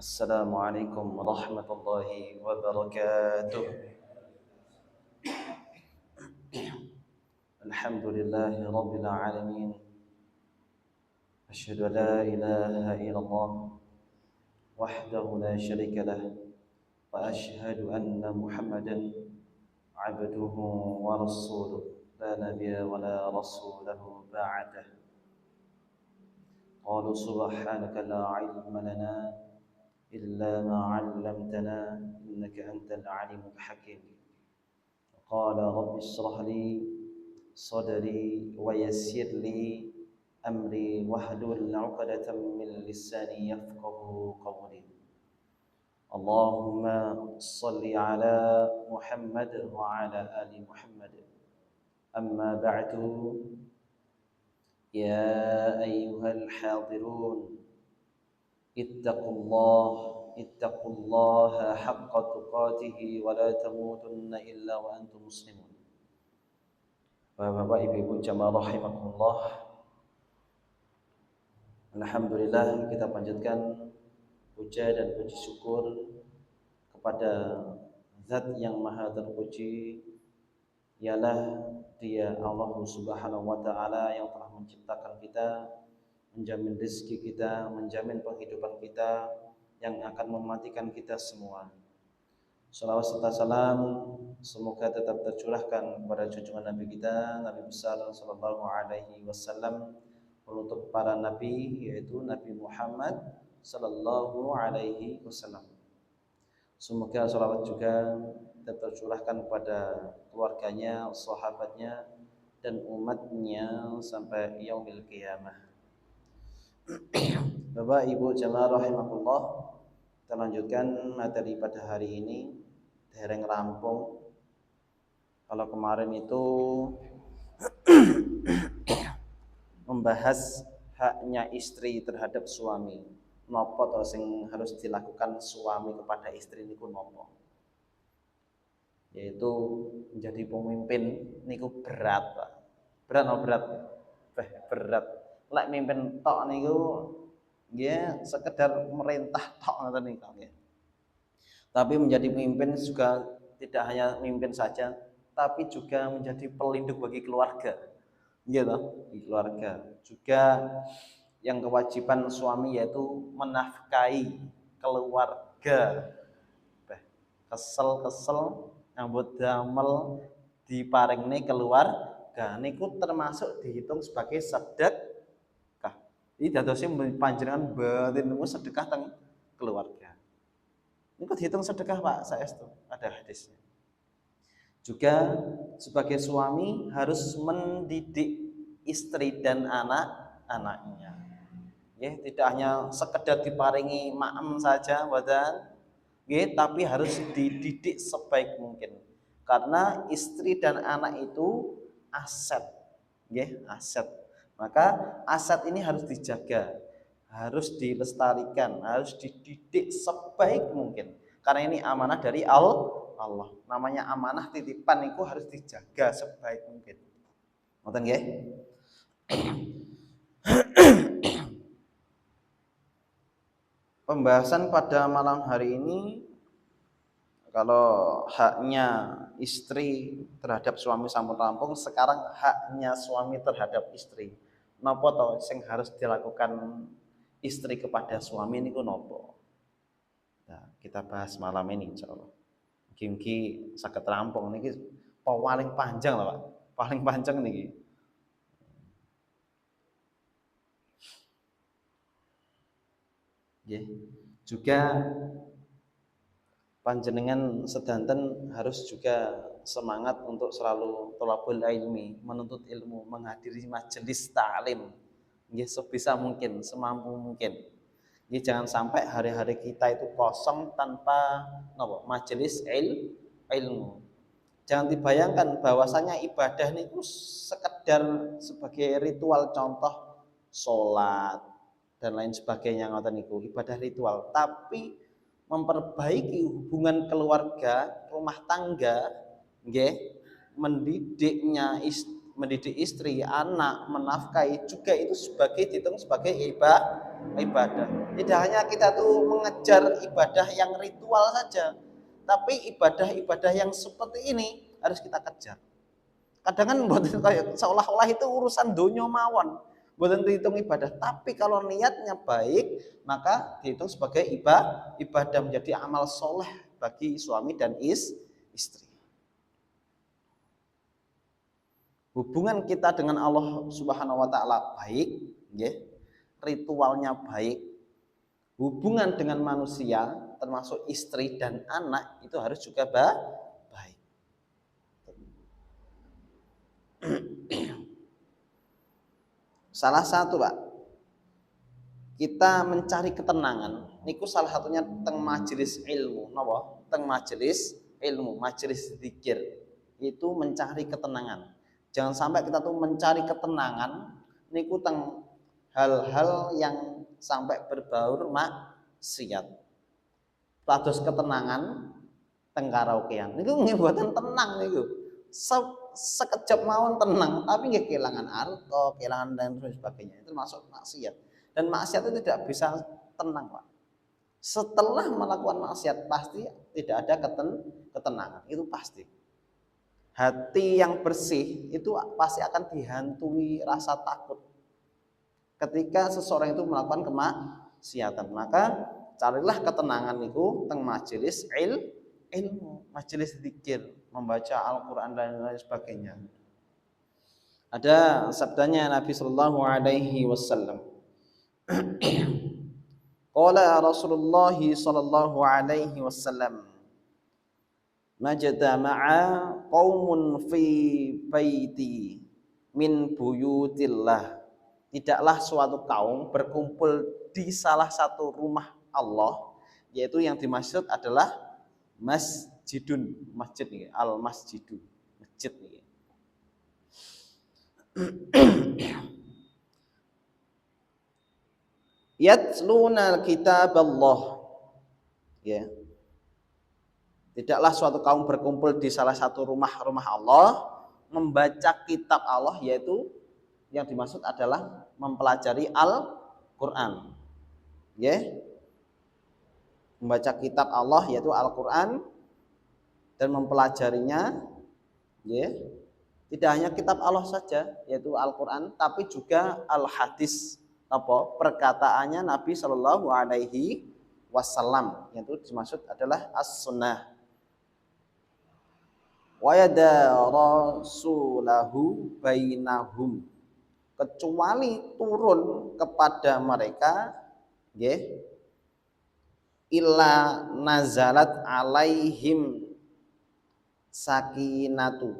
السلام عليكم ورحمة الله وبركاته. الحمد لله رب العالمين. أشهد أن لا إله إلا الله وحده لا شريك له، وأشهد أن محمدا عبده ورسوله، لا نبي ولا رسول له بعده. قالوا سبحانك لا علم لنا إلا ما علمتنا إنك أنت العليم الحكيم. قال رب اشرح لي صدري ويسر لي أمري واحلل عقدة من لساني يفقه قولي. اللهم صل على محمد وعلى آل محمد. أما بعد، يا أيها الحاضرون اتقوا الله حق تقاته ولا تموتن إلا وأنتم مسلمون. Bapak Ibu jamaah rahimakumullah. Alhamdulillah, kita panjatkan puja dan puji syukur kepada Zat yang Maha Terpuji, ialah Dia Allah Subhanahu wa taala yang telah menciptakan kita, menjamin rezeki kita, menjamin penghidupan kita, yang akan mematikan kita semua. Salawat serta salam semoga tetap tercurahkan kepada junjungan Nabi kita, Nabi besar sallallahu alaihi wasallam, penutup para nabi, yaitu Nabi Muhammad sallallahu alaihi wasallam. Semoga salawat juga tetap tercurahkan kepada keluarganya, sahabatnya, dan umatnya sampai yaumil qiyamah. Bapak Ibu jamaah rahimakumullah, kita lanjutkan materi pada hari ini. Dereng rampung. Kalau kemarin itu membahas haknya istri terhadap suami, nopo to sing harus dilakukan suami kepada istri niku nopo, yaitu menjadi pemimpin niku berat, Pak. Berat no berat? Berat. Lek mimpin tok niku nggih sekedar merintah tok ngoten niku nggih. Tapi menjadi pemimpin juga tidak hanya memimpin saja, tapi juga menjadi pelindung bagi keluarga. Gitu, di keluarga. Juga yang kewajiban suami yaitu menafkahi keluarga. Kesel-kesel nyambut damel diparingne keluarga niku termasuk dihitung sebagai sedekah. Iki dadosé panjenengan batin niku sedekah teng keluarga. Ini dihitung sedekah, Pak, saestu, ada hadisnya. Juga sebagai suami harus mendidik istri dan anak-anaknya. Ya, tidak hanya sekedar diparingi maem saja badan, ya, tapi harus dididik sebaik mungkin. Karena istri dan anak itu aset, ya, aset. Maka aset ini harus dijaga, harus dilestarikan, harus dididik sebaik mungkin. Karena ini amanah dari Allah. Namanya amanah titipan itu harus dijaga sebaik mungkin. Ngoten nggih? Pembahasan pada malam hari ini, kalau haknya istri terhadap suami sampun rampung, sekarang haknya suami terhadap istri. Napa to sing harus dilakukan istri kepada suami niku napa? Nah, kita bahas malam ini insyaallah. Mugi-mugi saged rampung niki paling panjang lah, Pak. Paling panjang niki. Nggih. Juga panjenengan sedanten harus juga semangat untuk selalu thalabul ilmi, menuntut ilmu, menghadiri majelis ta'lim. Nggih, sebisa mungkin, semampu mungkin. Nggih, jangan sampai hari-hari kita itu kosong tanpa napa? Majelis ilmu. Jangan dibayangkan bahwasanya ibadah niku sekedar sebagai ritual, contoh salat dan lain sebagainya ngoten niku, ibadah ritual, tapi memperbaiki hubungan keluarga, rumah tangga, nggih, mendidik istri, anak, menafkahi juga itu dihitung sebagai ibadah. Tidak hanya kita tuh mengejar ibadah yang ritual saja, tapi ibadah-ibadah yang seperti ini harus kita kejar. Kadang kan buat kayak seolah-olah itu urusan dunia mawon, buatan dihitung ibadah. Tapi kalau niatnya baik, maka dihitung sebagai ibadah menjadi amal soleh bagi suami dan istri. Hubungan kita dengan Allah Subhanahu wa taala baik, ya. Ritualnya baik. Hubungan dengan manusia termasuk istri dan anak itu harus juga baik. Salah satu, Pak, kita mencari ketenangan niku salah satunya teng majelis ilmu, napa? Teng majelis ilmu, majelis zikir. Itu mencari ketenangan. Jangan sampai kita tuh mencari ketenangan niku teng hal-hal yang sampai berbaur maksiat. Status ketenangan teng karaokean niku nggih mboten tenang niku. Sekejap mawon tenang, tapi nggak kehilangan harta, kehilangan dan sebagainya. Itu masuk maksiat. Dan maksiat itu tidak bisa tenang, Pak. Setelah melakukan maksiat pasti tidak ada ketenangan, itu pasti. Hati yang bersih itu pasti akan dihantui rasa takut. Ketika seseorang itu melakukan kemaksiatan, maka carilah ketenangan itu teng majelis ilmu, majelis zikir, membaca Al-Quran dan lain sebagainya. Ada sabdanya Nabi Sallallahu Alaihi Wasallam. Qala Rasulullah Sallallahu Alaihi Wasallam, majtama'a qaumun fi baiti min buyutillah. Tidaklah suatu kaum berkumpul di salah satu rumah Allah, yaitu yang dimaksud adalah masjidun, masjid nih, al masjidu, masjid nih. Yatluna kitab Allah, ya. Tidaklah suatu kaum berkumpul di salah satu rumah Allah membaca kitab Allah, yaitu yang dimaksud adalah mempelajari Al-Quran, ya. Membaca kitab Allah yaitu Al-Quran dan mempelajarinya, ya. Tidak hanya kitab Allah saja yaitu Al-Quran, tapi juga al-hadis, apa perkataannya Nabi Shallallahu Alaihi Wasallam, yaitu dimaksud adalah as-sunnah. Wa yadarasulahu bainahum, kecuali turun kepada mereka, ya, illa nazalat alaihim sakinatu.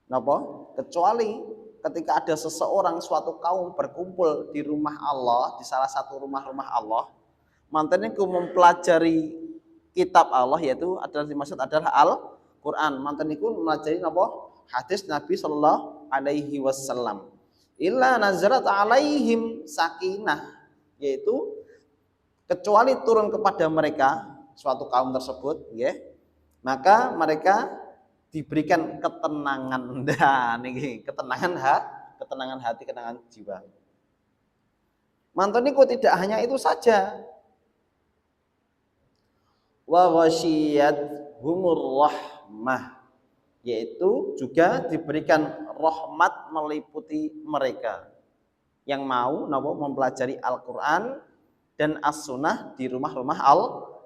Napa? Kecuali ketika ada seseorang, suatu kaum berkumpul di rumah Allah, di salah satu rumah-rumah Allah, mantan niku mempelajari kitab Allah, yaitu adalah dimaksud adalah Al-Quran. Mantan niku mempelajari napa? Hadis Nabi Sallallahu Alaihi Wasallam. Illa nazarat alaihim sakinah, yaitu kecuali turun kepada mereka suatu kaum tersebut, ya, maka mereka diberikan ketenangan, dan ini ketenangan hati, ketenangan jiwa. Mantan niku tidak hanya itu saja, wa ghasyiyatuhumur rahmah, yaitu juga diberikan rahmat meliputi mereka yang mau mempelajari Al-Quran dan as-sunnah di rumah-rumah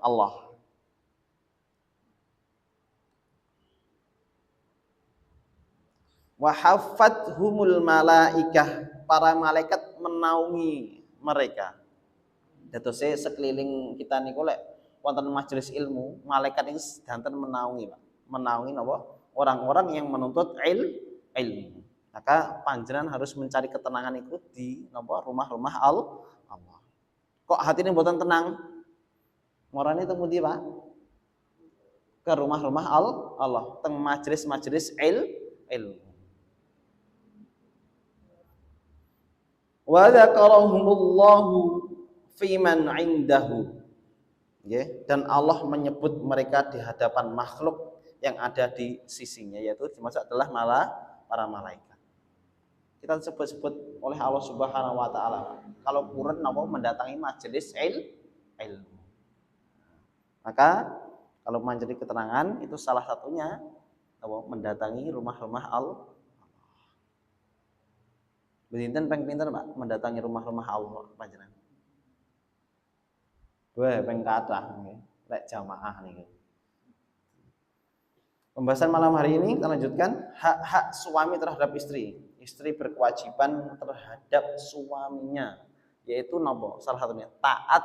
Allah. Wa haffathumul malaikah, para malaikat menaungi mereka. Datose sekeliling kita niku lek wonten majelis ilmu, malaikat ini sedanten menaungi, Pak. Menaungi napa? Orang-orang yang menuntut ilmu. Maka panjenengan harus mencari ketenangan itu di napa? Rumah-rumah Allah. Kok hati ini mboten tenang? Morane teng pundi, Pak? Ke rumah-rumah Allah, teng majelis-majelis ilmu. Wa dzakarahumullahu fiman indahu, ya, dan Allah menyebut mereka di hadapan makhluk yang ada di sisinya, yaitu dimaksud adalah para malaikat. kita sebut-sebut oleh Allah Subhanahu wa taala. Kalau kurun napa mendatangi majelis ilmu. Maka kalau mencari keterangan itu salah satunya apa mendatangi rumah-rumah Allah. Berinten peng pinten Pak mendatangi rumah-rumah Allah panjenengan. Wah, peng kathah nggih. Lek jamaah niki. Pembahasan malam hari ini kita lanjutkan hak-hak suami terhadap istri. Istri berkewajiban terhadap suaminya, yaitu napa? Salah satunya taat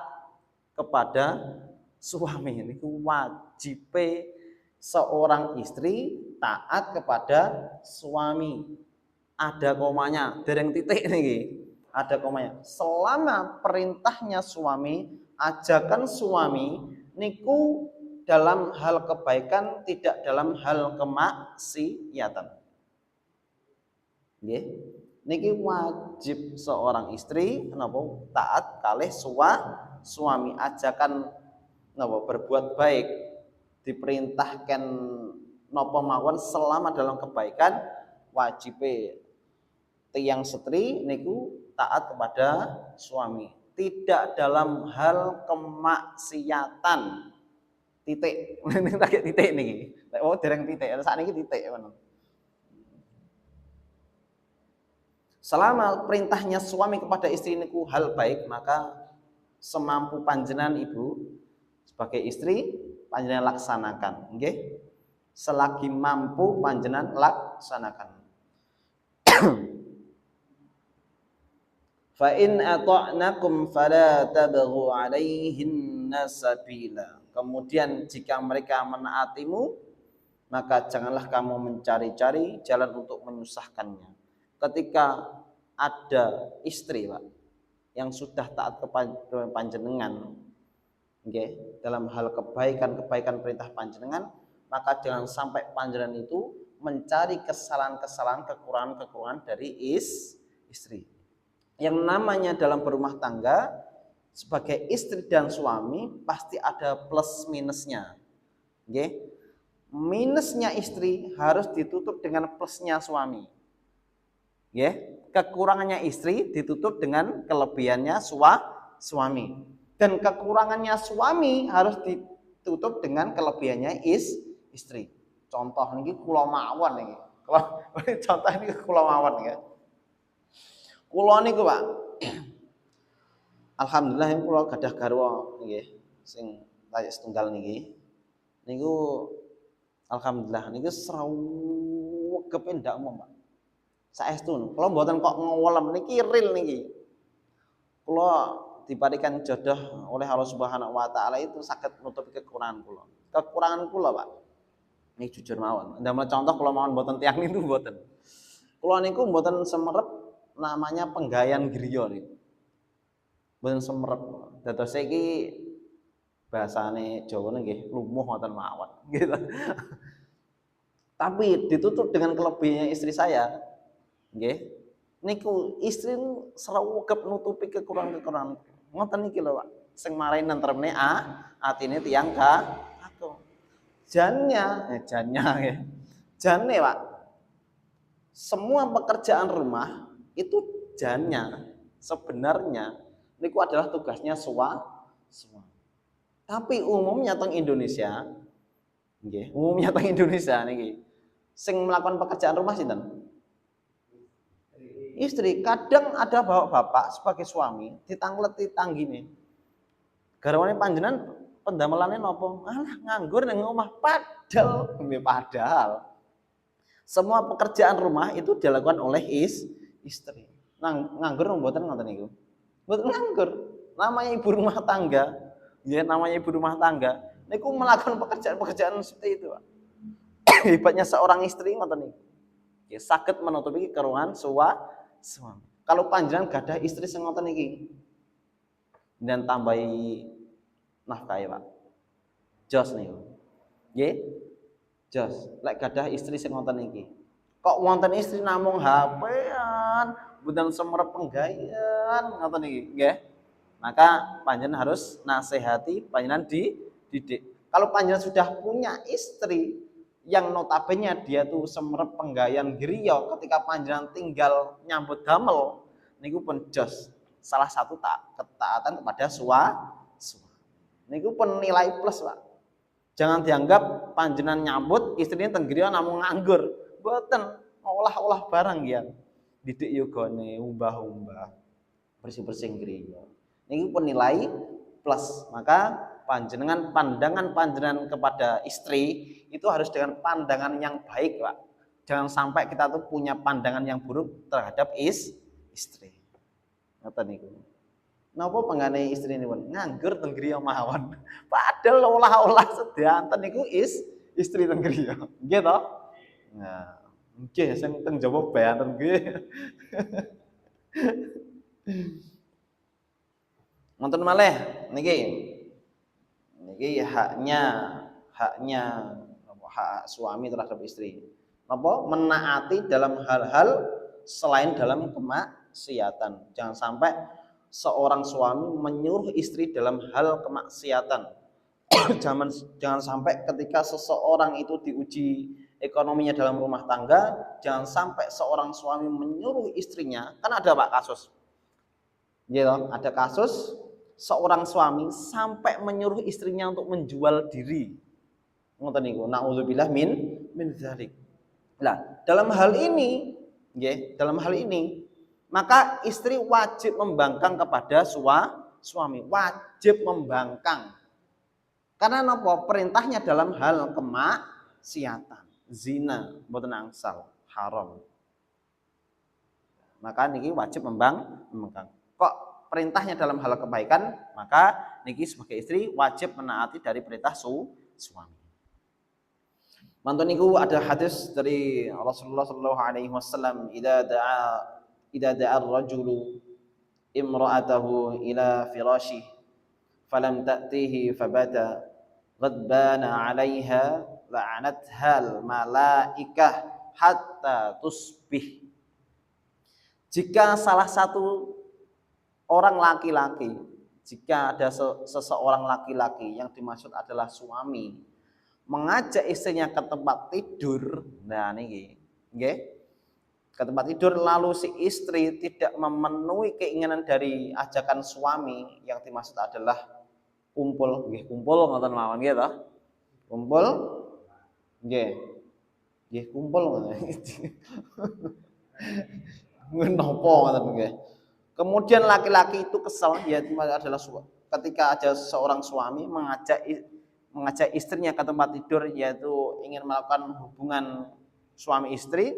kepada suami. Ini wajib seorang istri taat kepada suami. Ada komanya, dereng titik niki. Ada komanya. Selama perintahnya suami, ajakan suami niku dalam hal kebaikan, tidak dalam hal kemaksiatan. Nggih. Niki wajib seorang istri napa taat kalih suami, ajakan napa berbuat baik, diperintahkan napa mawon selama dalam kebaikan, wajib tiyang setri niku taat kepada suami, tidak dalam hal kemaksiatan. Titik. Ini tak titik niki. Oh, dereng titik. Sakniki titik ngono. Selama perintahnya suami kepada istri niku hal baik, maka semampu panjenengan ibu sebagai istri panjenengan laksanakan, nggih. Selagi mampu panjenengan laksanakan. Fa in ata'nakum fala tabghu 'alaihinna sabila. Kemudian jika mereka menaatimu, maka janganlah kamu mencari-cari jalan untuk menyusahkannya. Ketika ada istri, Pak, yang sudah taat kepada panjenengan, okay, dalam hal kebaikan perintah panjenengan, maka jangan sampai panjenengan itu mencari kesalahan-kesalahan, kekurangan-kekurangan dari istri. Yang namanya dalam berumah tangga sebagai istri dan suami pasti ada plus minusnya. Okay? Minusnya istri harus ditutup dengan plusnya suami. Okay? Kekurangannya istri ditutup dengan kelebihannya suami. Dan kekurangannya suami harus ditutup dengan kelebihannya istri. Contoh niki kula mawon niki. Contoh niki kula mawon niki. Kula niku, Pak. Alhamdulillah kula gadah garwa nggih sing kaya setunggal niki. Niku alhamdulillah niku srewegepe ndak umum, Pak. Saestu kula mboten kok ngowelem niki real niki. Kula diberikan jodoh oleh Allah Subhanahu wa taala itu saged nutupi kekurangan kula. Kekurangan kula, Pak. Niki jujur mawon. Ndamel contoh kula mawon mboten tiyang niku mboten. Kula niku mboten semerep namanya penggayan griya niku. Mboten semerep. Dados iki bahasane Jawa nggih lumuh ngoten mawon gitu. Tapi ditutup dengan kelebihannya istri saya. Nggih. Niku istri srawegep nutupi kekurangan-kekurangan. Ngoten niki lho, Pak. Sing marai nentremne atine tiyang aku. Jannya nggih. Jane, Pak. Semua pekerjaan rumah itu jannya sebenarnya niku adalah tugasnya suami. Tapi umumnya teng Indonesia, nggih, umumnya teng Indonesia niki sing melakukan pekerjaan rumah sinten? Istri. Kadang ada bapak sebagai suami ditangleti tanggine. Garwane panjenengan pendamelane napa? Alah nganggur ning omah padahal semua pekerjaan rumah itu dilakukan oleh istri. Nganggur mboten ngoten niku. Mboten nganggur. Namanya ibu rumah tangga. Ya namanya ibu rumah tangga. Niku melakukan pekerjaan-pekerjaan seperti itu, Pak. Hebatnya seorang istri ngoten niku. Ya saged menutupi kekurangan suami. Kalau panjenengan gadah istri sing ngoten iki dan tambahi nafkah, Pak. Jos niku. Nggih. Jos, lek gadah istri sing ngoten iki. Kok wonten istri namung HP-an, mboten semerep penggayan ngoten iki, nggih. Maka panjenengan harus nasihati, panjenengan didik. Kalau panjenengan sudah punya istri, yang notabene dia tuh semerep penggayan griya ketika panjenengan tinggal nyambut damel niku pun jos salah satu ketaatan kepada suami. Niku pun nilai plus, Pak. Jangan dianggap panjenengan nyambut istrinya teng griya namung nganggur. Mboten, olah-olah barang ya. Didik yogane umbah-umbah. Bersih-bersih griya. Niku pun nilai plus. Maka panjenengan pandangan panjenengan kepada istri itu harus dengan pandangan yang baik, Pak. Jangan sampai kita tuh punya pandangan yang buruk terhadap istri. Ngoten niku. Napa penggane istri ini pun nganggur teng griya mawon. Padahal olah-olah sedanten niku istri teng griya. Nggih to? Nah, nggih sing teng jaba beanten nggih. Nonton malih niki. Niki haknya hak suami terhadap istri. Napa? Menaati dalam hal-hal selain dalam kemaksiatan. Jangan sampai seorang suami menyuruh istri dalam hal kemaksiatan. Jangan sampai ketika seseorang itu diuji ekonominya dalam rumah tangga, jangan sampai seorang suami menyuruh istrinya, kan ada Pak kasus. Gitu, ada kasus seorang suami sampai menyuruh istrinya untuk menjual diri. Ngoten niku, naudzubillah min dzalik. Nah, dalam hal ini, maka istri wajib membangkang kepada suami, wajib membangkang. Karena napa? Perintahnya dalam hal kemaksiatan, zina, mboten angsal, haram. Maka niki wajib membangkang. Kok perintahnya dalam hal kebaikan, maka niki sebagai istri wajib menaati dari perintah suami. Mantun niku ada hadis dari Rasulullah sallallahu alaihi wasallam, idza da'a ar-rajulu imra'atahu ila firashih falam ta'tihi fabata ghadbana 'alaiha la'anatha al-malaikah hatta tusbih. Jika salah satu orang laki-laki, jika ada seseorang laki-laki yang dimaksud adalah suami mengajak istrinya ke tempat tidur, nah niki nggih, ke tempat tidur, lalu si istri tidak memenuhi keinginan dari ajakan suami, yang dimaksud adalah kumpul, nggih kumpul ngoten mawon nggih to. Kumpul nggih. Nggih kumpul ngoten. Menapa ngoten nggih. Kemudian laki-laki itu kesal, ya adalah ketika ada seorang suami mengajak istrinya ke tempat tidur, yaitu ingin melakukan hubungan suami istri.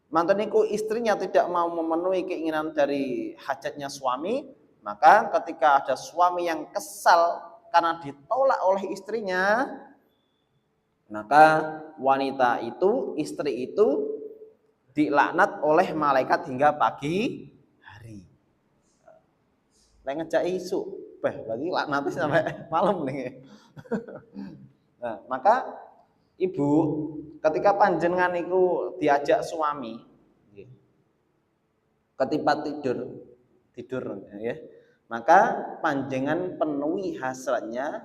Mantan niku istrinya tidak mau memenuhi keinginan dari hajatnya suami, maka ketika ada suami yang kesal karena ditolak oleh istrinya, maka wanita itu, istri itu dilaknat oleh malaikat hingga pagi hari. Lek ngejak isu, berarti laknatnya sampai malam nih. Nah, maka ibu ketika panjenengan itu diajak suami ke tempat tidur ya, maka panjenengan penuhi hasratnya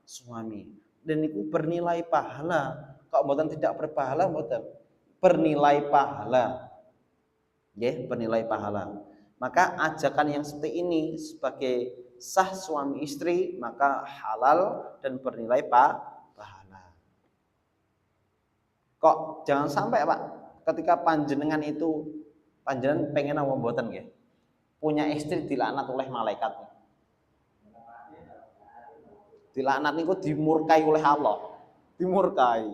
suami, dan itu bernilai pahala. Kok mboten tidak berpahala, mboten bernilai pahala ya, bernilai pahala. Maka ajakan yang seperti ini sebagai sah suami istri maka halal dan bernilai pahala. Kok jangan sampai Pak, ketika panjenengan pengen apa mboten nggih, punya istri dilaknat oleh malaikat. Dilaknat niku dimurkai oleh Allah. Dimurkai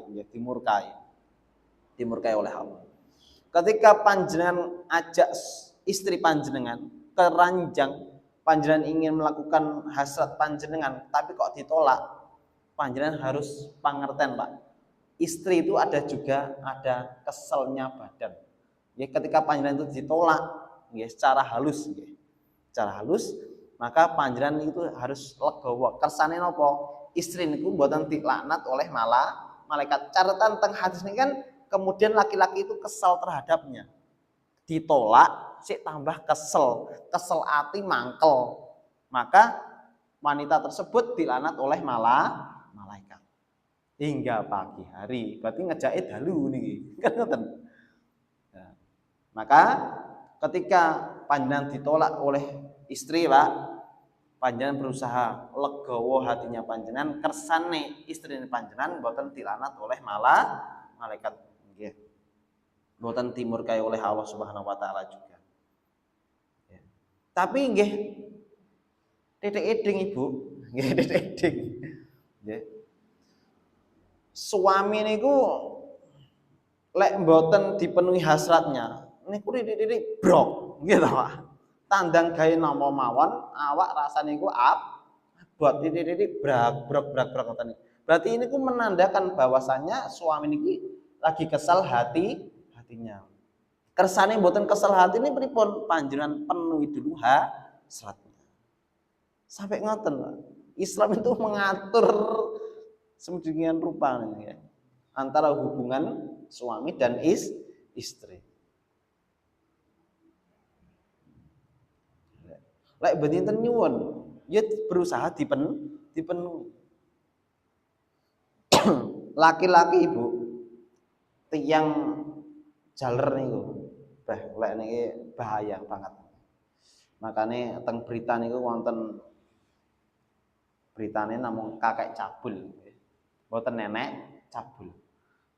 oleh Allah. Ketika panjenengan ajak istri panjenengan ke ranjang, panjenengan ingin melakukan hasrat panjenengan, tapi kok ditolak, panjenengan harus pangerten Pak. Istri itu ada keselnya badan. Ya, ketika panjenengan itu ditolak, ya, secara halus, maka panjenengan itu harus legowo. Kersane napa? Istri niku mboten dilaknat oleh malaikat. Catatan teng hadis ini kan kemudian laki-laki itu kesal terhadapnya. Ditolak, sik tambah kesel ati mangkel. Maka wanita tersebut dilaknat oleh malaikat. hingga pagi hari. Berarti ngejake dalu niki. Kan ngoten. Nah, maka ketika panjenengan ditolak oleh istri, Pak, panjenengan berusaha legowo hatinya panjenengan, kersane istrine panjenengan boten dilanat oleh malaikat nggih. Boten dimurkai oleh Allah Subhanahu wa taala juga. Ya. Tapi nggih titik eding Ibu, nggih titik eding. Nggih. Suami niku lek mboten dipenuhi hasratnya, niku titik-titik brok, nggih ta, Pak. Tandang gawe napa mawon, awak rasane niku abot titik-titik brak ngoten niku. Berarti ini ku menandakan bahwasanya suami niki lagi kesal hatinya. Kersane mboten kesel hati ini pripun? Panjenengan penuhi dulu hasratnya. Sampai ngoten, Pak. Islam itu mengatur sedemikian rupa ya, antara hubungan suami dan istri. Lek benten nyuwun, ya berusaha dipenuhi. Laki-laki Ibu, tiang jaler niku, lek niki bahaya banget. Makanya teng berita niku wonten beritane namung kakek cabul. Mboten nenek cabul.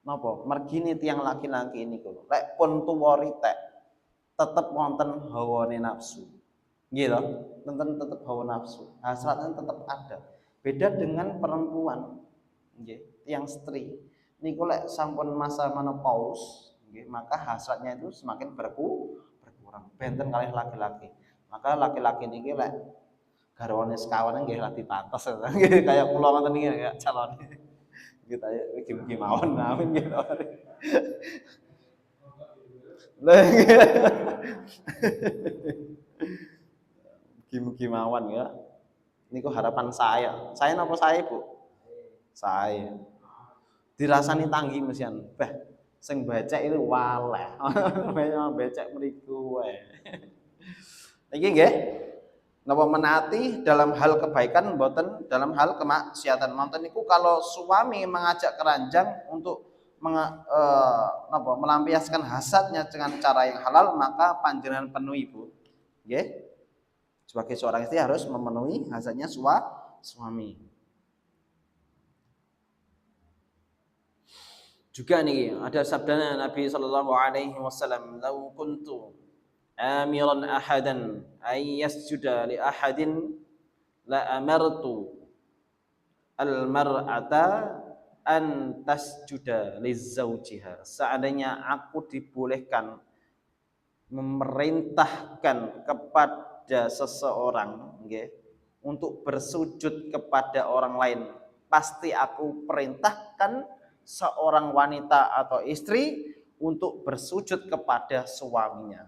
Napa? Mergine tiyang laki-laki niku lek pun tuwa ritek tetep wonten hawane nafsu. Nggih to? Tetep hawa nafsu. Hasratnya tetep ada. Beda dengan perempuan. Nggih, tiyang istri niku lek sampun masa menopause, nggih, maka hasratnya itu semakin berkurang. Benten kalih laki-laki. Maka laki-laki niki lek garwane sekawan nggih radi patos nggih kaya kula ngoten niki ya calone. Nggih ta iki mawon amin nggih. Mugi-mugi mawon ya. Niku harapan saya. Saya napa saya, Bu? Saya. Dirasani tanggi mesian. Beh, sing becek itu waleh. Becek mriku wae. Niki nggih. Napa menaati dalam hal kebaikan mboten dalam hal kemaksiatan. Mboten niku kalau suami mengajak keranjang untuk melampiaskan hasadnya dengan cara yang halal, maka panjenengan penuhi, Bu. Nggih. Sebagai seorang istri harus memenuhi hasadnya suami. Juga nih ada sabda Nabi sallallahu alaihi wasallam, "Lau kuntu amiran ahadan ay yasjuda li ahadin la amartu al mar'ata an tasjuda li zaujiha." Seandainya aku dibolehkan memerintahkan kepada seseorang nggih untuk bersujud kepada orang lain, pasti aku perintahkan seorang wanita atau istri untuk bersujud kepada suaminya.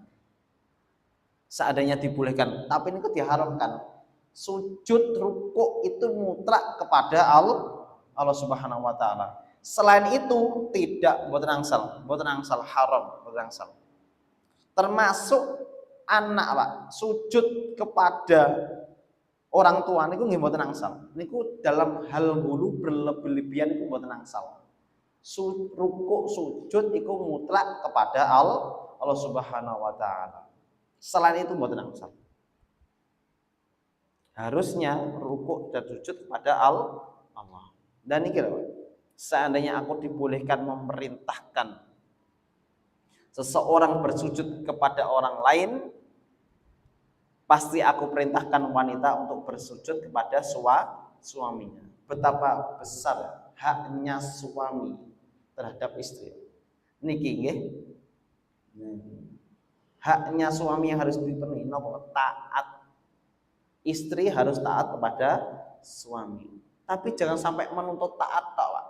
Seandainya dibolehkan, tapi ini diharamkan. Sujud rukuk itu mutlak kepada Allah Subhanahu wa taala. Selain itu tidak mboten angsal haram, mboten angsal. Termasuk anak, Pak, sujud kepada orang tua niku nggih mboten angsal. Niku dalam hal hulu berlebihan niku mboten angsal. Rukuk sujud itu mutlak kepada Allah Subhanahu wa taala. Selain itu mboten angsal. Harusnya rukuk dan sujud kepada Allah. Dan ini kira, seandainya aku dibolehkan memerintahkan seseorang bersujud kepada orang lain, pasti aku perintahkan wanita untuk bersujud kepada suaminya. Betapa besar haknya suami terhadap istri. Niki nggih. Haknya suami yang harus dipenuhi napa? Taat. Istri harus taat kepada suami. Tapi jangan sampai menuntut taat, Pak.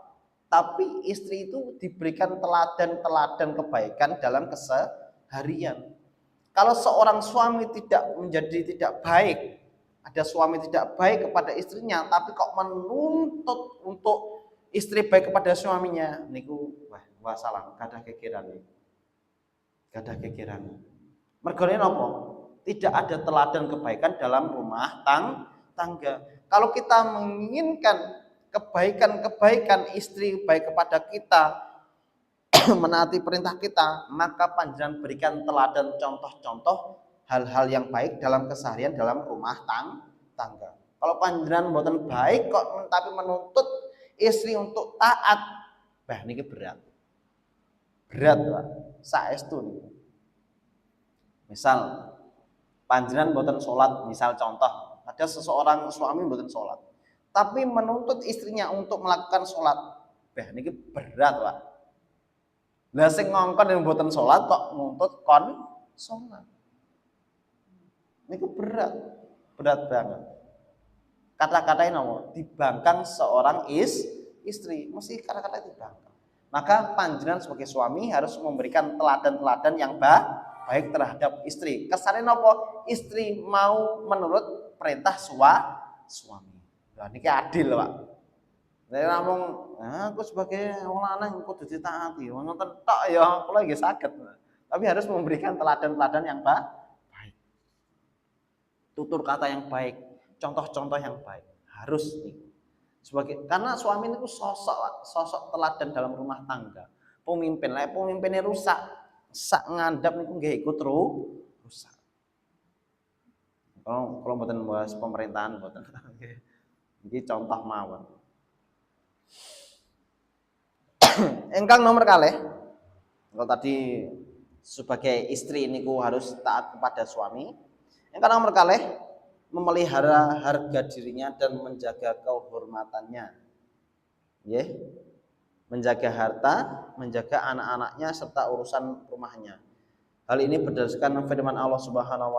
Tapi istri itu diberikan teladan-teladan kebaikan dalam keseharian. Kalau seorang suami tidak baik, ada suami tidak baik kepada istrinya, tapi kok menuntut untuk istri baik kepada suaminya, niku wah salah, gadah kekiran. Mergane napa? Tidak ada teladan kebaikan dalam rumah tangga. Kalau kita menginginkan kebaikan-kebaikan istri baik kepada kita, menaati perintah kita, maka panjenengan berikan teladan contoh-contoh hal-hal yang baik dalam keseharian dalam rumah tangga. Kalau panjenengan mboten baik kok tapi menuntut istri untuk taat, bah niki berat. Berat, Pak. Saestu niku. Misal panjenengan mboten salat, misal contoh, ada seseorang suami mboten salat, tapi menuntut istrinya untuk melakukan salat. Bah niki berat, Pak. Lah sing ngongkon yang mboten salat kok nuntut kon salat. Niku berat. Berat banget. Kata-katanya nopo? Dibangkang seorang istri, mesti kata-kata dibangkang. Maka panjenengan sebagai suami harus memberikan teladan-teladan yang baik terhadap istri. Kesannya nopo? Istri mau menurut perintah suami. Nah, ini adil, Pak. Nek namung aku sebagai wong lanang kudu ditaati. Ngoten tok ya kula nggih saged. Tapi harus memberikan teladan-teladan yang baik. Tutur kata yang baik, contoh-contoh yang baik. Harus nih. Karena suami itu sosok teladan dalam rumah tangga. Pemimpin, lah pemimpinnya rusak, sak ngandap niku nggih ikut rusak. Kalau mboten bahas pemerintahan mboten. Iki contoh mawon. Engkang nomor kalih. Kalau tadi sebagai istri niku harus taat kepada suami. Engkang nomor kalih memelihara harga dirinya dan menjaga kehormatannya. Nggih. Menjaga harta, menjaga anak-anaknya serta urusan rumahnya. Hal ini berdasarkan firman Allah Subhanahu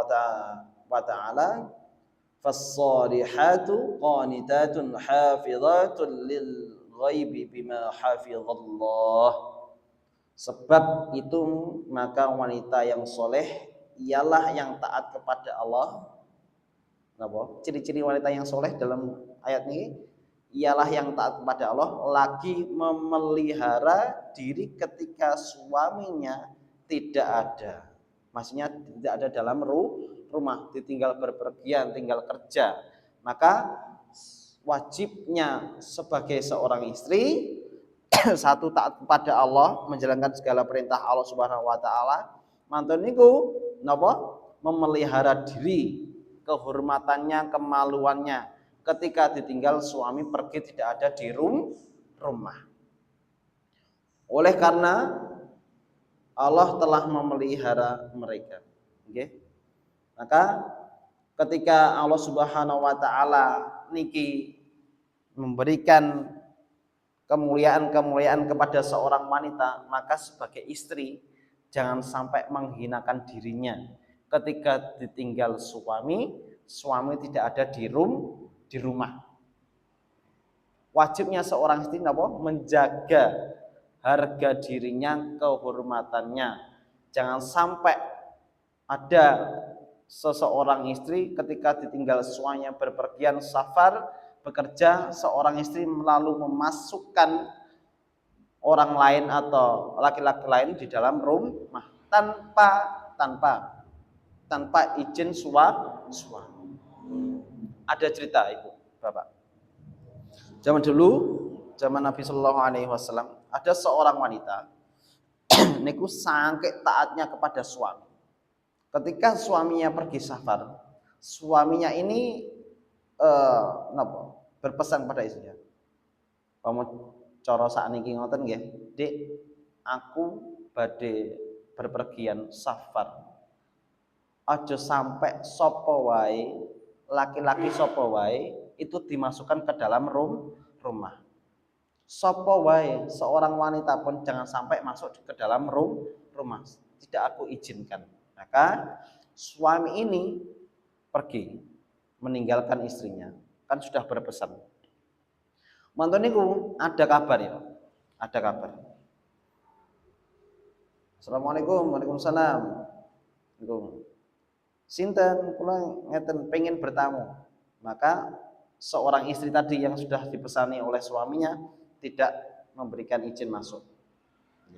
wa taala, "Fas-shalihatu qanitatun hafizatun lil ghaibi bima hafizallah." Sebab itu maka wanita yang soleh ialah yang taat kepada Allah. Napa? Ciri-ciri wanita yang soleh dalam ayat ini ialah yang taat kepada Allah, lagi memelihara diri ketika suaminya tidak ada. Maksudnya tidak ada dalam rumah, ditinggal berpergian, tinggal kerja. Maka wajibnya sebagai seorang istri satu taat kepada Allah, menjalankan segala perintah Allah Subhanahu wa taala. Mantun niku napa? Memelihara diri, kehormatannya, kemaluannya ketika ditinggal suami pergi tidak ada di rumah. Oleh karena Allah telah memelihara mereka. Okay? Maka ketika Allah Subhanahu wa taala niki memberikan kemuliaan-kemuliaan kepada seorang wanita, maka sebagai istri jangan sampai menghinakan dirinya ketika ditinggal suami tidak ada di rumah. Wajibnya seorang istri menjaga harga dirinya, kehormatannya. Jangan sampai ada seseorang istri ketika ditinggal suaminya berpergian safar bekerja, seorang istri lalu memasukkan orang lain atau laki-laki lain di dalam rumah tanpa izin suami. Ada cerita Ibu, Bapak. Zaman dulu, zaman Nabi Shallallahu Alaihi Wasallam, ada seorang wanita, niku sangke taatnya kepada suami. Ketika suaminya pergi safar, suaminya ini berpesan pada istrinya, kamu cara sakniki ngoten nggih, Dik, aku badhe berpergian safar. Aja sampai sapa wae, laki-laki sapa wae itu dimasukkan ke dalam rumah. Sapa wae, seorang wanita pun jangan sampai masuk ke dalam rumah. Tidak aku izinkan. Maka suami ini pergi meninggalkan istrinya, kan sudah berpesan. Mantun niku ada kabar ya. Ada kabar. Assalamualaikum, waalaikumsalam. Niku sinten kula ngeten pengen bertamu. Maka seorang istri tadi yang sudah dipesani oleh suaminya tidak memberikan izin masuk.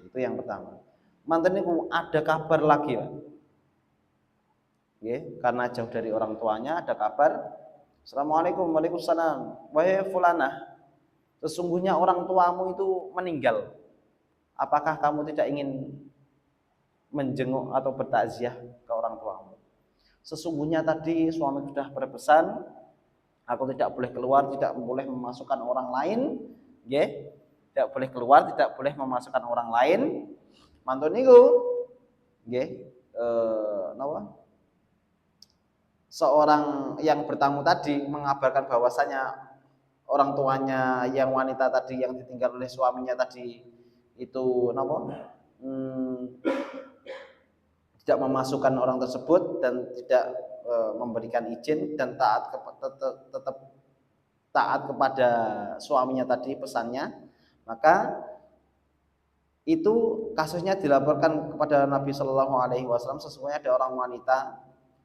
Itu yang pertama. Mantun niku ada kabar lagi ya. Karena jauh dari orang tuanya ada kabar. Assalamualaikum, waalaikumsalam. Wahai fulanah, Sesungguhnya orang tuamu itu meninggal. Apakah kamu tidak ingin menjenguk atau bertakziah ke orang tuamu? Sesungguhnya tadi suami sudah berpesan, aku tidak boleh keluar, tidak boleh memasukkan orang lain, nggih. Tidak boleh keluar, tidak boleh memasukkan orang lain. Mantun niku nggih, napa? Seorang yang bertamu tadi mengabarkan bahwasanya orang tuanya yang wanita tadi yang ditinggal oleh suaminya tadi itu napa? Tidak memasukkan orang tersebut dan tidak memberikan izin dan tetap taat kepada suaminya tadi pesannya, maka itu kasusnya dilaporkan kepada Nabi Shallallahu Alaihi Wasallam. Sesungguhnya ada orang wanita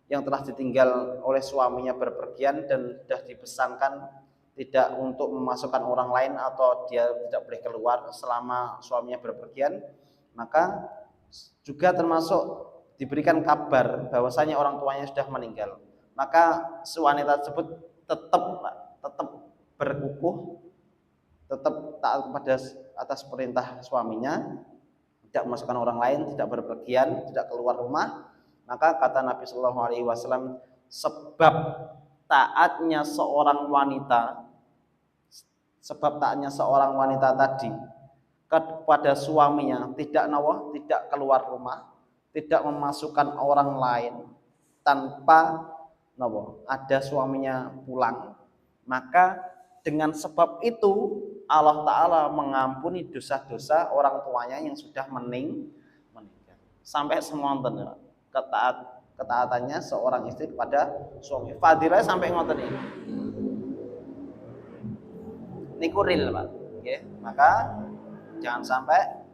yang telah ditinggal oleh suaminya berpergian dan sudah dipesankan tidak untuk memasukkan orang lain atau dia tidak boleh keluar selama suaminya berpergian, maka juga termasuk diberikan kabar bahwasanya orang tuanya sudah meninggal. Maka si wanita tersebut tetap berkukuh, tetap taat kepada atas perintah suaminya, tidak memasukkan orang lain, tidak berpergian, tidak keluar rumah. Maka kata Nabi Shallallahu Alaihi Wasallam, sebab taatnya seorang wanita tadi kepada suaminya, tidak keluar rumah, tidak memasukkan orang lain tanpa ada suaminya pulang, maka dengan sebab itu Allah Ta'ala mengampuni dosa-dosa orang tuanya yang sudah meninggal. Sampai semonten ketaatannya seorang istri kepada suami. Fadilahnya sampai ngoten ini. Niku real, Pak. Okay. Maka jangan sampai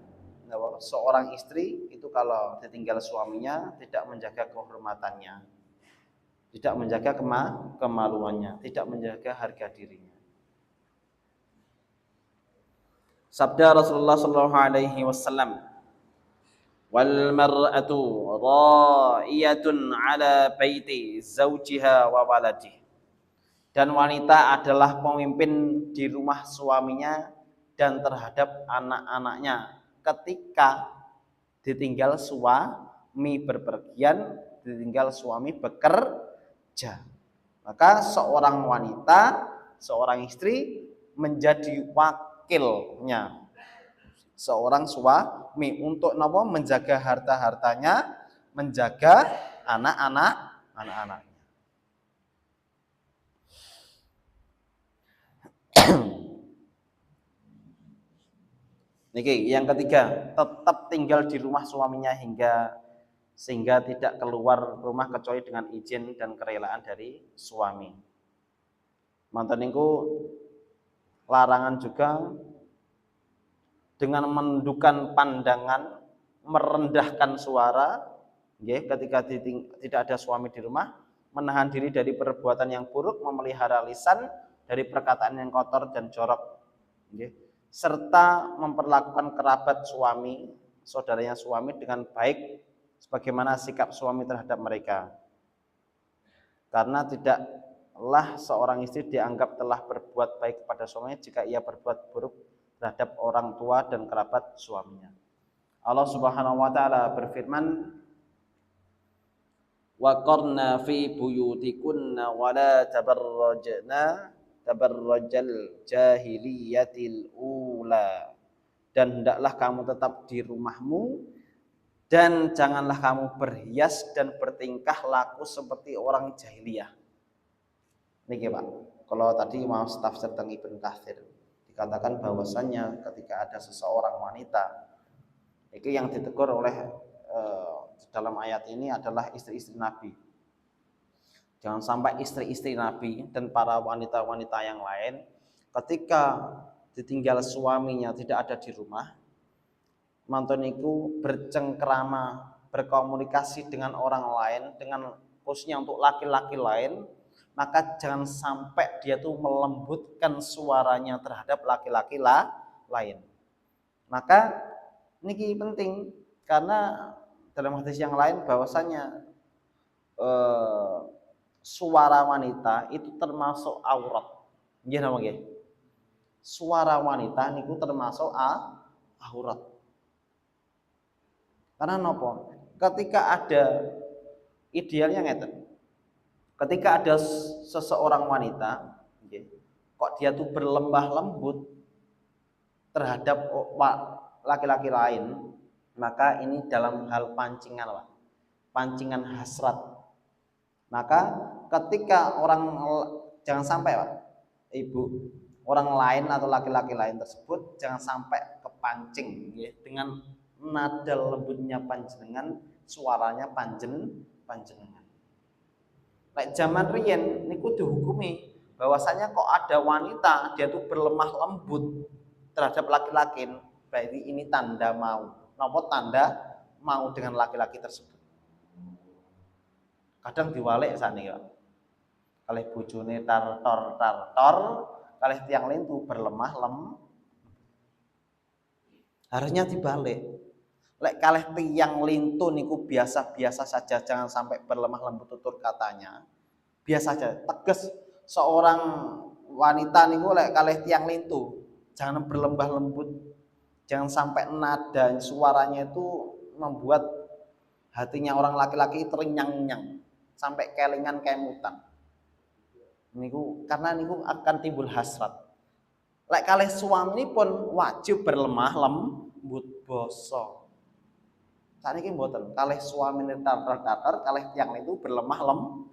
seorang istri itu kalau ditinggal suaminya tidak menjaga kehormatannya, tidak menjaga kemaluannya, tidak menjaga harga dirinya. Sabda Rasulullah Sallallahu Alaihi Wasallam, wal mar'atu ra'iyatun ala baiti zawjiha wa waladihi. Dan wanita adalah pemimpin di rumah suaminya dan terhadap anak-anaknya ketika ditinggal suami berpergian, ditinggal suami bekerja. Maka seorang wanita, seorang istri menjadi wakilnya seorang suami untuk menjaga harta-hartanya, menjaga anak-anaknya. Niki yang ketiga, tetap tinggal di rumah suaminya sehingga tidak keluar rumah kecuali dengan izin dan kerelaan dari suami. Mantan niku larangan juga dengan menundukkan pandangan, merendahkan suara, ketika tidak ada suami di rumah, menahan diri dari perbuatan yang buruk, memelihara lisan dari perkataan yang kotor dan jorok, serta memperlakukan kerabat suami, saudaranya suami dengan baik sebagaimana sikap suami terhadap mereka. Karena tidaklah seorang istri dianggap telah berbuat baik kepada suaminya jika ia berbuat buruk terhadap orang tua dan kerabat suaminya. Allah Subhanahu wa taala berfirman, wa qarna fi buyutikunna wa la tabarrajal jahiliyatil ula. Dan hendaklah kamu tetap di rumahmu dan janganlah kamu berhias dan bertingkah laku seperti orang jahiliyah. Niki Pak, kalau tadi mau tafsir tentang Ibnu Katsir dikatakan bahwasannya ketika ada seseorang wanita, itu yang ditegur oleh dalam ayat ini adalah istri-istri Nabi. Jangan sampai istri-istri Nabi dan para wanita-wanita yang lain ketika ditinggal suaminya tidak ada di rumah, mantoniku bercengkrama, berkomunikasi dengan orang lain, dengan khususnya untuk laki-laki lain, maka jangan sampai dia tuh melembutkan suaranya terhadap laki-laki lain. Maka ini penting karena dalam hadis yang lain bahwasanya suara wanita itu termasuk aurat. Nggih napa nggih? suara wanita niku termasuk aurat. Karena nopo? Ketika ada idealnya ngeten. Ketika ada seseorang wanita, kok dia tuh berlembah lembut terhadap laki-laki lain, maka ini dalam hal pancingan, Pak. Pancingan hasrat. Maka ketika jangan sampai, Pak, Ibu, orang lain atau laki-laki lain tersebut jangan sampai kepancing dengan nada lembutnya panjenengan, suaranya panjenengan. Nek zaman riyen niku dihukumi bahwasanya kok ada wanita dia tuh berlemah lembut terhadap laki-laki, berarti ini tanda mau. Napa tanda mau dengan laki-laki tersebut. Kadang diwalik sakniki, Pak. Kalih bojone tar-tor, kalih tiang lain tuh berlemah harusnya dibalik. Lek kalih tiang lintu niku biasa-biasa saja, jangan sampai berlemah lembut tutur katanya. Biasa saja, tegas seorang wanita niku lek kalih tiang lintu, jangan berlembah lembut. Jangan sampai nada suaranya itu membuat hatinya orang laki-laki terngiang-ngiang sampai kelingan kemutan. Niku karena niku akan timbul hasrat. Lek kalih suami pun wajib berlemah lembut basa. Saniki mboten, kalih suami datar, kalih tiyang itu berlemah lembut.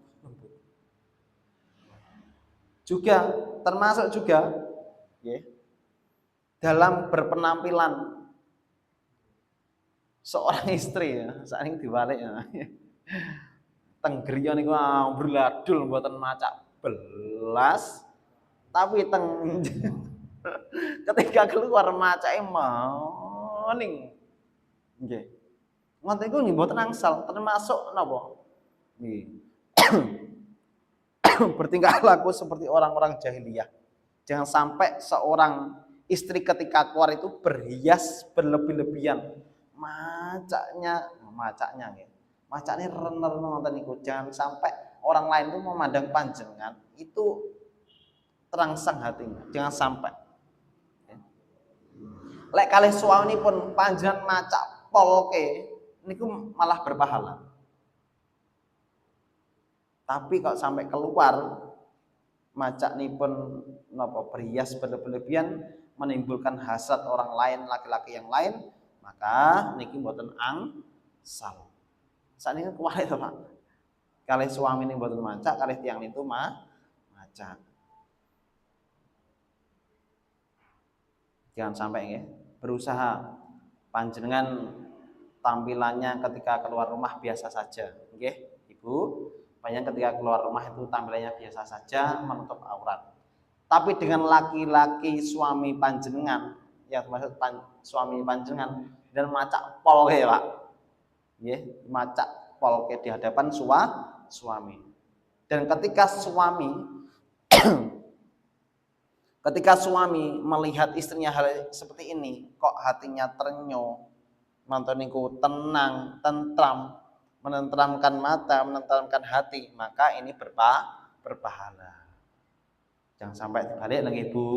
Juga termasuk juga dalam berpenampilan seorang istri ya, sakniki diwalik ya. Teng griya niku ambuladul mboten macak belas, tapi ketika keluar macake maning. Nggih. Ngoten iku mboten angsal, termasuk napa? Nggih. Bertingkah laku seperti orang-orang jahiliyah. Jangan sampai seorang istri ketika keluar itu berhias berlebih-lebihan. Macaknya nggih. Macaknya renner ngoten niku. Jangan sampai orang lain itu memandang panjenengan itu terangsang hatinya. Jangan sampai. Lek kalih suami pun panjenengan macak polke niku malah berpahala. Tapi kalau sampai keluar macaknipun napa berhias berlebihan menimbulkan hasad orang lain, laki-laki yang lain, maka niki mboten angsal. Sakniki kuwalik to, Pak. Kalih suami ini mboten macak, kalih tiyang itu macak. Jangan sampai ya, berusaha panjenengan tampilannya ketika keluar rumah biasa saja, nggih, Ibu. Panjenengan ketika keluar rumah itu tampilannya biasa saja, menutup aurat. Tapi dengan laki-laki suami panjenengan, yang maksud suami panjenengan dan macak polke, Pak. Nggih, macak polke di hadapan suami. Dan ketika suami melihat istrinya hal seperti ini, kok hatinya terenyuh, mantan niku tenang, tentram, menenteramkan mata, menenteramkan hati, maka ini berpahala. Jangan sampai dibalik lagi, Ibu.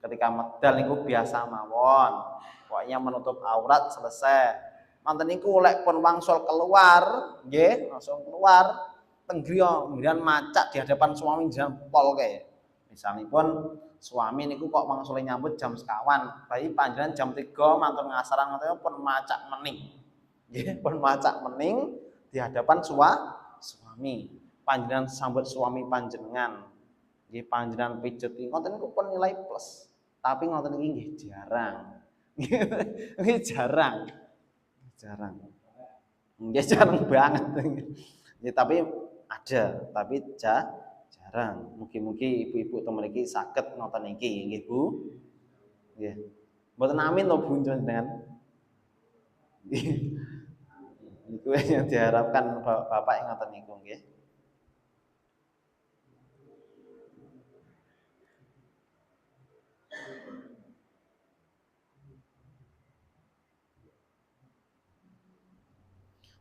Ketika medal niku biasa mawon, pokoknya menutup aurat selesai. Mantan niku lek pun wangsul keluar, nggih, langsung keluar teng griya, kemudian macak di hadapan suami jangan polke. Misalipun suami niku kok mangsule nyambut jam sekawan, bayi panjenengan jam 3 mantun ngasaran ngoten pun macak mening. Nggih, pun macak mening di hadapan suami. Panjenengan sambut suami panjenengan. Nggih, panjenengan pijeti ngoten niku pun nilai plus. Tapi ngoten iki nggih jarang. Nggih jarang. Nggih jarang banget. Ya, tapi ada, tapi jarang. Mugi-mugi ibu-ibu teng mriki saged ngoten niki nggih Bu. Nggih. Mboten amin to Bu jenengan. Itu yang diharapkan Bapak yang ngoten niku nggih.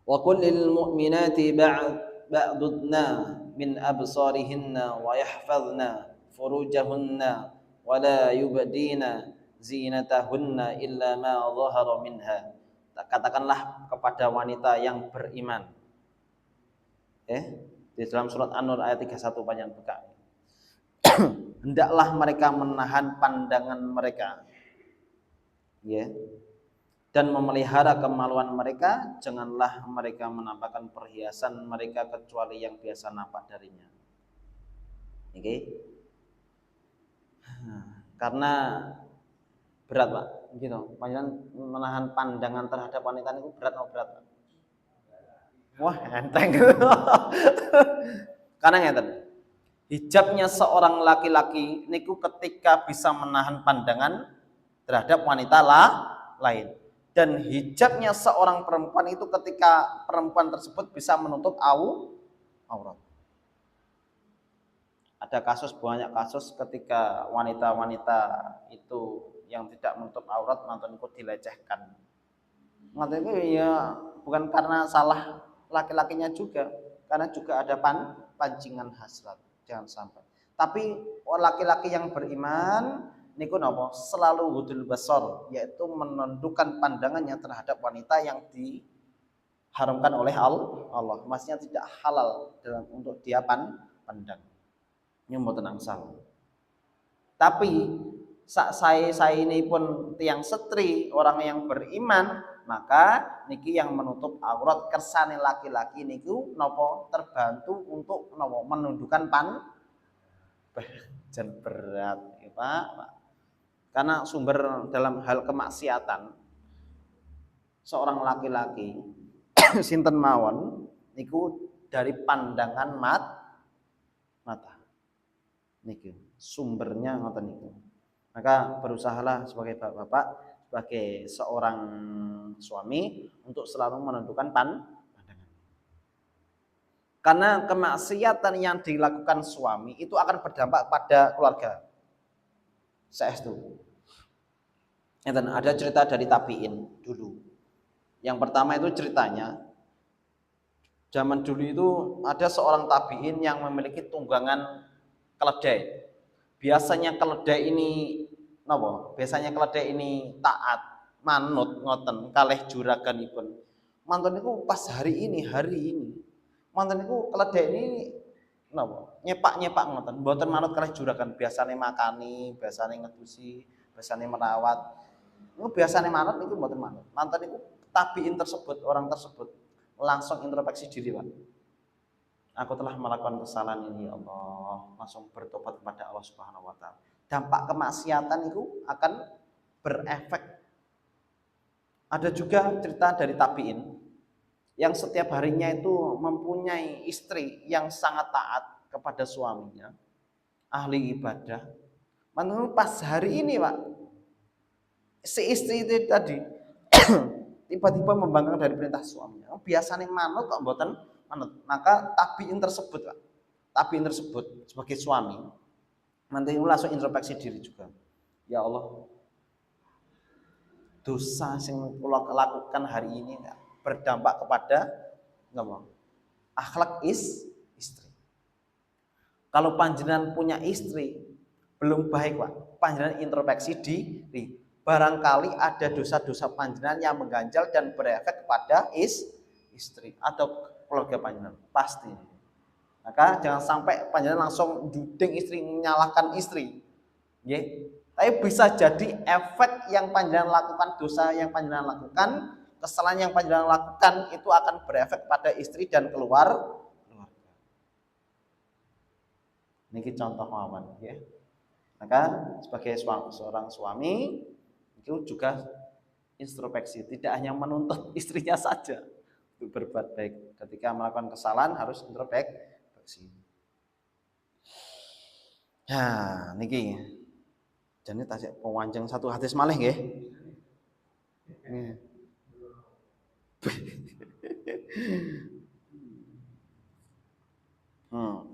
Wa qul lil mu'minati ba'dudna min absarihinna wa yahfazna furujahunna wala yubdina zinatahunna illa ma dhahara minha. Katakanlah kepada wanita yang beriman. Di dalam surat An-Nur ayat 31 panjang buka. Hendaklah mereka menahan pandangan mereka. Dan memelihara kemaluan mereka, janganlah mereka menampakkan perhiasan mereka kecuali yang biasa nampak darinya. Karena berat, Pak, gitu. Panjenengan menahan pandangan terhadap wanita itu berat atau berat, Pak? Wah, enteng. Karena ngeten. Hijabnya seorang laki-laki niku ketika bisa menahan pandangan terhadap wanita lain. Dan hijabnya seorang perempuan itu ketika perempuan tersebut bisa menutup aurat. Ada banyak kasus ketika wanita-wanita itu yang tidak menutup aurat mantan itu dilecehkan. Mantan itu ya bukan karena salah laki-lakinya juga, karena juga ada pancingan hasrat, jangan sampai. Tapi laki-laki yang beriman niku napa selalu hudul basar, yaitu menundukkan pandangannya terhadap wanita yang diharamkan oleh Allah. Maksudnya tidak halal untuk dia pandang. Ini mboten angsal. Tapi saya ini pun tiang setri, orang yang beriman, maka niki yang menutup aurat kersane laki-laki niku napa terbantu untuk napa menundukkan jan berat ya, Pak. Karena sumber dalam hal kemaksiatan seorang laki-laki sinten mawon niku dari pandangan mata. Niki sumbernya ngoten niku. Maka berusahalah sebagai bapak-bapak, sebagai seorang suami untuk selalu menentukan pandangan. Karena kemaksiatan yang dilakukan suami itu akan berdampak pada keluarga. Saestu. Ada cerita dari tabiin dulu. Yang pertama itu ceritanya zaman dulu itu ada seorang tabiin yang memiliki tunggangan keledai. Biasanya keledai ini taat, manut ngoten kalih juraganipun. Mantun niku pas hari ini. Mantun niku keledai ini nyepak ngoten, mboten manut kalih juragan, biasane makani, biasane ngedusi, biasane merawat. Niku biasane manut niku mboten manut. Mantun niku tabiin tersebut, orang tersebut langsung introspeksi diri, Pak. Aku telah melakukan kesalahan ini, ya Allah. Langsung bertobat kepada Allah Subhanahu wa taala. Dampak kemaksiatan itu akan berefek. Ada juga cerita dari tabiin yang setiap harinya itu mempunyai istri yang sangat taat kepada suaminya, ahli ibadah. Menurut pas hari ini, Pak, si istri itu tadi tiba-tiba membangkang dari perintah suaminya. Biasanya manut kok mboten manut. Maka tabiin tersebut sebagai suami nanti langsung introspeksi diri juga. Ya Allah, dosa yang kula lakukan hari ini berdampak kepada akhlak istri. Kalau panjenengan punya istri belum baik, Pak, panjenengan introspeksi diri. Barangkali ada dosa-dosa panjenengan yang mengganjal dan berefek kepada istri atau keluarga panjenengan, pasti. Maka jangan sampai panjenengan langsung judeng istri, menyalahkan istri. Tapi bisa jadi efek yang panjenengan lakukan, dosa yang panjenengan lakukan, kesalahan yang panjenengan lakukan itu akan berefek pada istri dan keluarga. Niki contoh mawon, Maka sebagai seorang suami itu juga introspeksi, tidak hanya menuntut istrinya saja untuk berbuat baik. Ketika melakukan kesalahan harus introspeksi. Nah, niki jane tasik pewanjang satu hadis malih nggih.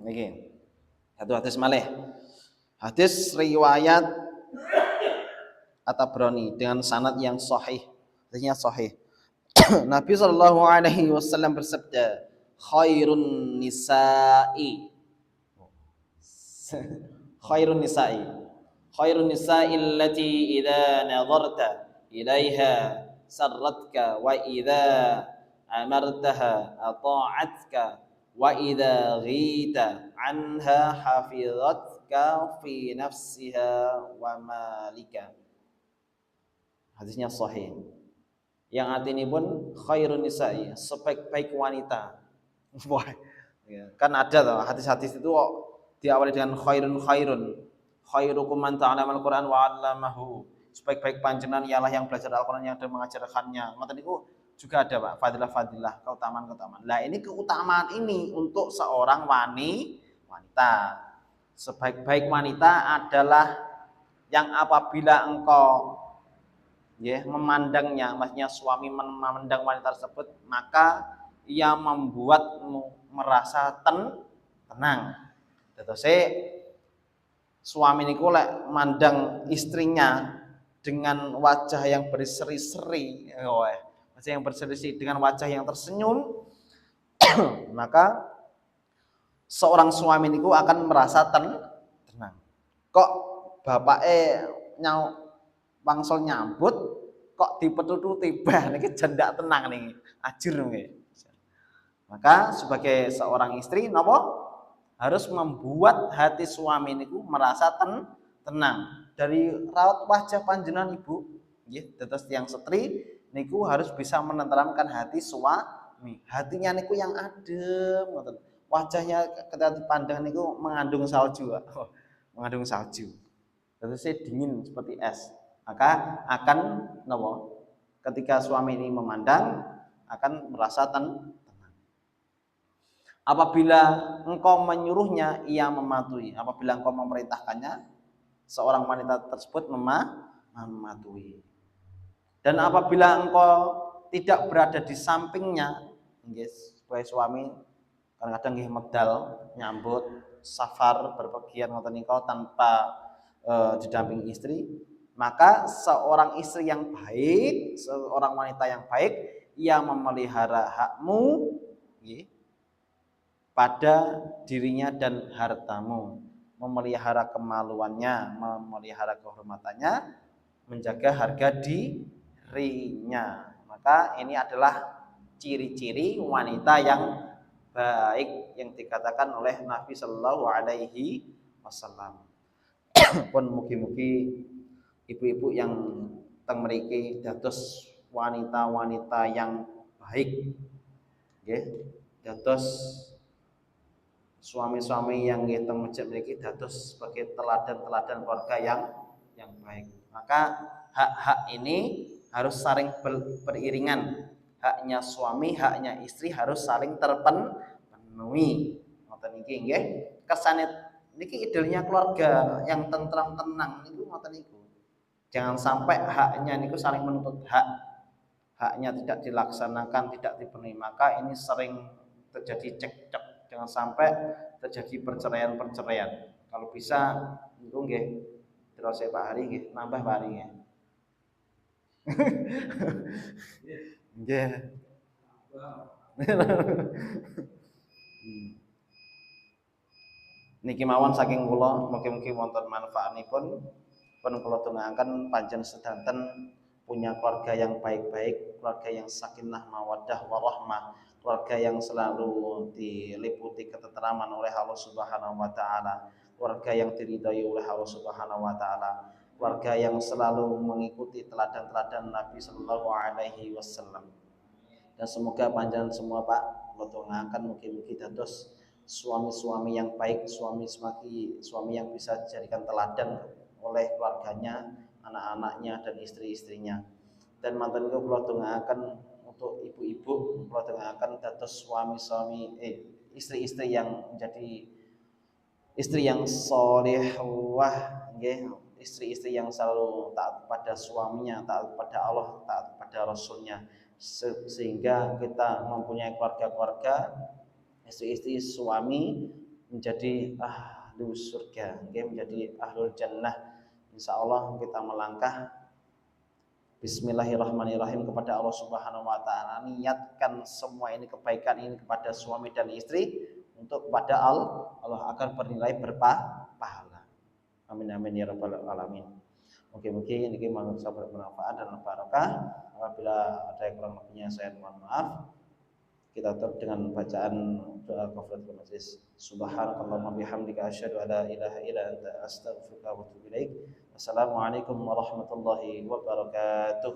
Niki. Satu hadis malih. Hadis riwayat At-Tabrani dengan sanad yang sahih. Hadisnya sahih. Nabi sallallahu alaihi wasallam bersabda, khairun nisa'i Khairun nisa'i allati idza nadharta ilaiha sarratka wa idza amartaha ata'atka wa idza ghita anha hafizatka fi nafsiha wa malika. Hadisnya sahih. Yang artinya pun khairun nisa'i, sebaik-baik wanita. Wah, ya. Kan ada tuh hadis-hadis itu diawali dengan khairun khairun. Khairukum man ta'allama al-Qur'an wa 'allamahu. Sebaik-baik panjenengan ialah yang belajar Al-Qur'an yang mengajarkannya. Ngoten niku juga ada, Pak, fadilah-fadilah, keutamaan-keutamaan. Nah, ini keutamaan ini untuk seorang wanita. Sebaik-baik wanita adalah yang apabila engkau memandangnya, maksudnya suami memandang wanita tersebut, maka ia membuatmu merasa tenang. Tetese suami niku lek mandang istrinya dengan wajah yang berseri-seri, wajah yang berseri-seri dengan wajah yang tersenyum, maka seorang suami niku akan merasa tenang. Kok bapake wangsul nyambut kok dipetututi bah niki jendak tenang nih, ajur nggih. Maka sebagai seorang istri napa harus membuat hati suami niku merasa tenang. Dari raut wajah panjenengan Ibu nggih, dados tiyang setri niku harus bisa menenteramkan hati suami. Hatinya niku yang adem ngoten. Wajahnya ketika dipandang niku mengandung salju, mengandung salju. Dados dingin seperti es. Maka akan nopo ketika suami ini memandang akan merasa tenang. Apabila engkau menyuruhnya, ia mematuhi. Apabila engkau memerintahkannya, seorang wanita tersebut mematuhi. Dan apabila engkau tidak berada di sampingnya, sebagai suami kadang-kadang nggih medal nyambut safar berpergian ngoten niku tanpa didampingi istri, maka seorang istri yang baik, seorang wanita yang baik, ia memelihara hakmu pada dirinya dan hartamu, memelihara kemaluannya, memelihara kehormatannya, menjaga harga dirinya. Maka ini adalah ciri-ciri wanita yang baik yang dikatakan oleh Nabi Shallallahu Alaihi Wasallam. Pun mugi-mugi ibu-ibu yang teng mriki dados wanita-wanita yang baik, nggih, dados suami-suami yang nggih teng masjid mriki dados sebagai teladan-teladan keluarga yang baik. Maka hak-hak ini harus saling beriringan. Haknya suami, haknya istri harus saling terpenuhi. Ngoten niki nggih. Kesane niki idealnya keluarga yang tentram tenang niku ngoten niku. Jangan sampai haknya niku saling menuntut haknya tidak dilaksanakan, tidak dipenuhi, maka ini sering terjadi cekcok. Jangan sampai terjadi perceraian. Kalau bisa niku nggih terus Pak Hari nggih nambah Pak Hari nggih. Nggih. Niki mawon saking kula, mugi-mugi wonten manfaatipun. Pun kula dongaaken panjenengan sedanten punya keluarga yang baik-baik, keluarga yang sakinah mawaddah warahmah, keluarga yang selalu diliputi ketenteraman oleh Allah Subhanahu wa taala, keluarga yang diridhai oleh Allah Subhanahu wa taala, keluarga yang selalu mengikuti teladan-teladan Nabi sallallahu alaihi wasallam. Dan semoga panjenengan semua Pak kula dongaaken mugi-mugi dados suami-suami yang baik, suami yang bisa dijadikan teladan oleh keluarganya, anak-anaknya dan istri-istrinya. Dan mantan itu kula dongaaken untuk ibu-ibu, kula dongaaken dados suami-suami istri-istri yang menjadi istri yang sholihah nggih, istri-istri yang selalu taat pada suaminya, taat pada Allah, taat pada Rasulnya, sehingga kita mempunyai keluarga-keluarga istri-istri suami menjadi ahlu surga, menjadi ahlul jannah. Insyaallah kita melangkah bismillahirrahmanirrahim kepada Allah Subhanahu wa taala, niatkan semua ini kebaikan ini kepada suami dan istri untuk kepada Allah akan bernilai berpahala. Amin amin ya rabbal alamin. Mungkin ini sangat bermanfaat dan barokah. Apabila ada yang kurang lebihnya saya mohon maaf. Kita tutup dengan bacaan doa kafaratul majlis. Subhanakallahumma bihamdika asyhadu an la ilaha illa anta astaghfiruka wa atubu ilaik. Wassalamualaikum warahmatullahi wabarakatuh.